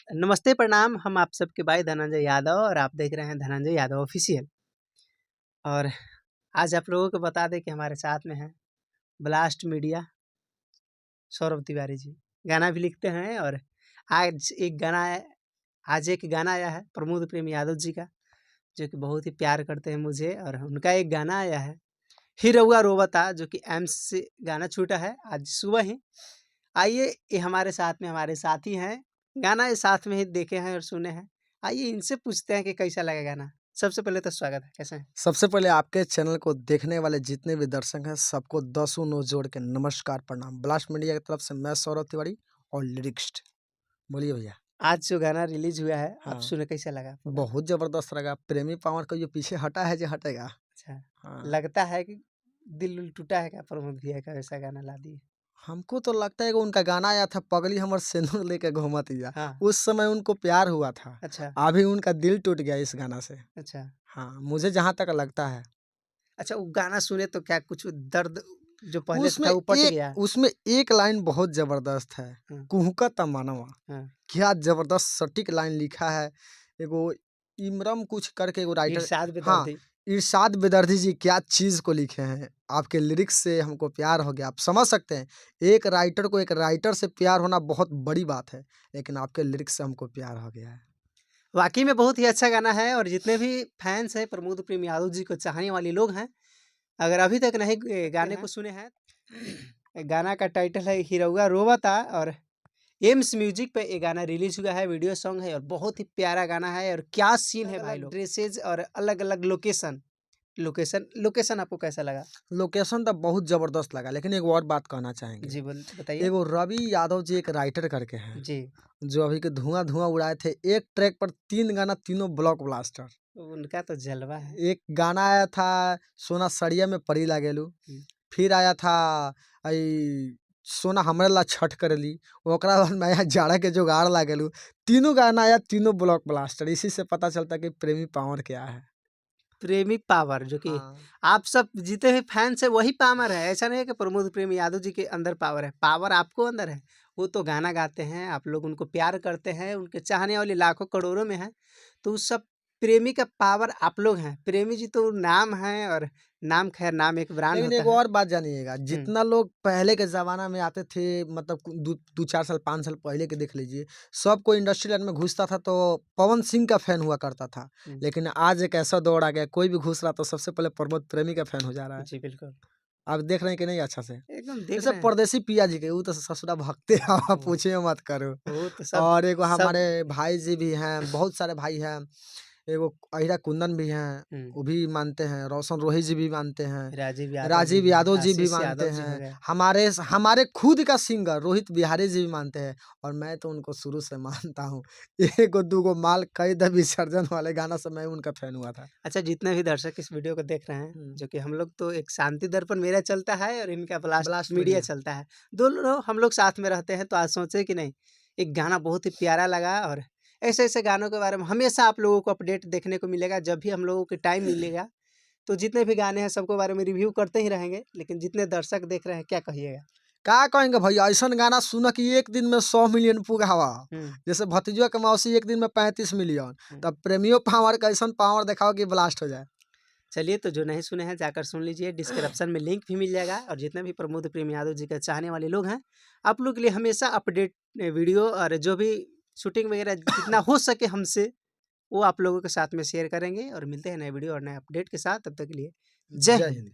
नमस्ते, प्रणाम। हम आप सबके भाई धनंजय यादव और आप देख रहे हैं धनंजय यादव ऑफिशियल। और आज आप लोगों को बता दें कि हमारे साथ में है ब्लास्ट मीडिया सौरभ तिवारी जी। गाना भी लिखते हैं और आज एक गाना है आज एक गाना आया है प्रमोद प्रेम यादव जी का, जो कि बहुत ही प्यार करते हैं मुझे। और उनका एक गाना आया है हिरौआ रोवता, जो कि एम्स से गाना छूटा है आज सुबह ही। आइए, ये हमारे साथ में हमारे साथी हैं, गाना ये साथ में ही देखे हैं और सुने हैं। आइए इनसे पूछते हैं कि कैसा लगा गाना। सबसे पहले तो स्वागत है, कैसे हैं? सबसे पहले आपके चैनल को देखने वाले जितने भी दर्शक हैं सबको दसों नों जोड़ के नमस्कार प्रणाम। ब्लास्ट मीडिया की तरफ से मैं सौरभ तिवारी और लिरिक्स्ट। बोलिए भैया। आज जो गाना रिलीज हुआ है आप हाँ, सुने, कैसा लगा आपको गाना? बहुत जबरदस्त लगा। प्रेमी पावर का जो पीछे हटा है जो हटेगा। अच्छा, हाँ, लगता है कि दिल उल टूटा है क्या प्रमोद भैया का वैसा गाना ला दिए? हमको तो लगता है कि उनका गाना आया था पगली हमर सिंदूर लेके घूमतिया। हाँ, उस समय उनको प्यार हुआ था। अच्छा, अभी उनका दिल टूट गया इस गाना से। अच्छा। हाँ, मुझे जहाँ तक लगता है। अच्छा, वो गाना सुने तो क्या कुछ दर्द जो पहले से उसमें था वो पट एक गया? उसमें एक लाइन बहुत जबरदस्त है। हाँ, कुहुका मनवा। हाँ। क्या ज़बरदस्त सटीक लाइन लिखा है। एगो इमरम कुछ करके एगो राइटर। इरशाद हाँ, बेदर्दी। इरशाद बेदर्दी जी क्या चीज़ को लिखे हैं। आपके लिरिक्स से हमको प्यार हो गया। आप समझ सकते हैं, एक राइटर को एक राइटर से प्यार होना बहुत बड़ी बात है, लेकिन आपके लिरिक्स से हमको प्यार हो गया है। वाक़ई में बहुत ही अच्छा गाना है। और जितने भी फैन्स हैं प्रमोद प्रेम यादव जी को चाहने वाले लोग हैं, अगर अभी तक नहीं गाने को सुने हैं, गाना का टाइटल है हिरौआ रोवता और एम्स म्यूजिक पे ये गाना रिलीज हुआ है। वीडियो सॉन्ग है और बहुत ही प्यारा गाना है। और क्या सीन है भाई लोग, ड्रेसेज और अलग अलग लोकेशन लोकेशन लोकेशन आपको कैसा लगा? लोकेशन तो बहुत ज़बरदस्त लगा, लेकिन एक और बात कहना चाहेंगे। जी बोल बताइए। एगो रवि यादव जी एक राइटर करके हैं, जी, जो अभी के धुआँ-धुआँ उड़ाए थे। एक ट्रैक पर 3 गाना, तीनों ब्लॉक ब्लास्टर। उनका तो जलवा है। एक गाना आया था सोना सड़िया में परी लागेलू। हम्म, फिर आया था आई सोना हमरे ला छठ करेली। ओकरा बाद में आया जाड़ा के जुगाड़ लागेलू। तीनों गाना आया, तीनों ब्लॉक ब्लास्टर। इसी से पता चलता है कि प्रेमी पावर क्या है। प्रेमी पावर, जो कि हाँ, आप सब जितने भी फैंस है वही पावर है। ऐसा नहीं है कि प्रमोद प्रेम यादव जी के अंदर पावर है, पावर आपको अंदर है। वो तो गाना गाते हैं, आप लोग उनको प्यार करते हैं, उनके चाहने वाले लाखों करोड़ों में हैं। तो उस सब प्रेमी का पावर आप लोग हैं। प्रेमी जी तो नाम है, और नाम खैर नाम एक ब्रांड लेकिन होता एक है। और बात जानिएगा, हुँ, जितना लोग पहले के ज़माना में आते थे, मतलब दू 2-4 साल 5 साल पहले के देख लीजिए, सब कोई इंडस्ट्री लाइन में घुसता था तो पवन सिंह का फैन हुआ करता था। हुँ। लेकिन आज एक ऐसा दौर आ गया, कोई भी घुस रहा तो सबसे पहले प्रमोद प्रेमी का फैन हो जा रहा है। जी, बिल्कुल। आप देख रहे हैं कि नहीं अच्छा से? एकदम देख जैसे रहे हैं। परदेसी पिया जी के, वो तो ससुरा भगते हैं, आप ओह! पूछिए मत करो। वो तो सब और एगो सब हमारे भाई जी भी हैं, बहुत सारे भाई हैं। एगो अहिरा कुंदन भी हैं, हुँ, वो भी मानते हैं। रोशन रोही जी भी मानते हैं। राजीव यादव जी राजीव भी हैं, यादव जी भी आशीष मानते यादव जी हो हैं। गए। हमारे खुद का सिंगर रोहित बिहारी जी भी मानते हैं। और मैं तो उनको शुरू से मानता हूँ। एगो दूगो माल कई द विसर्जन वाले गाना से मैं उनका फैन हुआ था। अच्छा, जितने भी दर्शक इस वीडियो को देख रहे हैं, हुँ, जो कि हम लोग तो एक शांति दर्पण मेरा चलता है और इनका ब्लास्ट ब्लास्ट मीडिया मीडिया। चलता है। दोनों हम लोग साथ में रहते हैं, तो आज सोचे कि नहीं, एक गाना बहुत ही प्यारा लगा। और ऐसे-ऐसे गानों के बारे में हमेशा आप लोगों को अपडेट देखने को मिलेगा। जब भी हम लोगों को टाइम मिलेगा, तो जितने भी गाने हैं सबके बारे में रिव्यू करते ही रहेंगे। लेकिन जितने दर्शक देख रहे हैं, क्या कहिएगा? का कहेंगे भैया, ऐसन गाना सुन कि एक दिन में 100 मिलियन पुगावा। हुँ, जैसे भतीजवा के मौसी एक दिन में 35 मिलियन। हुँ। तब प्रेमियों पावर का ऐसन पावर दिखाओ कि ब्लास्ट हो जाए। चलिए, तो जो नहीं सुने हैं जाकर सुन लीजिए, डिस्क्रिप्शन में लिंक भी मिल जाएगा। और जितने भी प्रमोद प्रेम यादव जी के चाहने वाले लोग हैं, आप लोग के लिए हमेशा अपडेट वीडियो और जो भी शूटिंग वगैरह जितना हो सके हमसे, वो आप लोगों के साथ में शेयर करेंगे। और मिलते हैं नए वीडियो और नए अपडेट के साथ। तब तक के लिए जय जय हिंद। हिंद।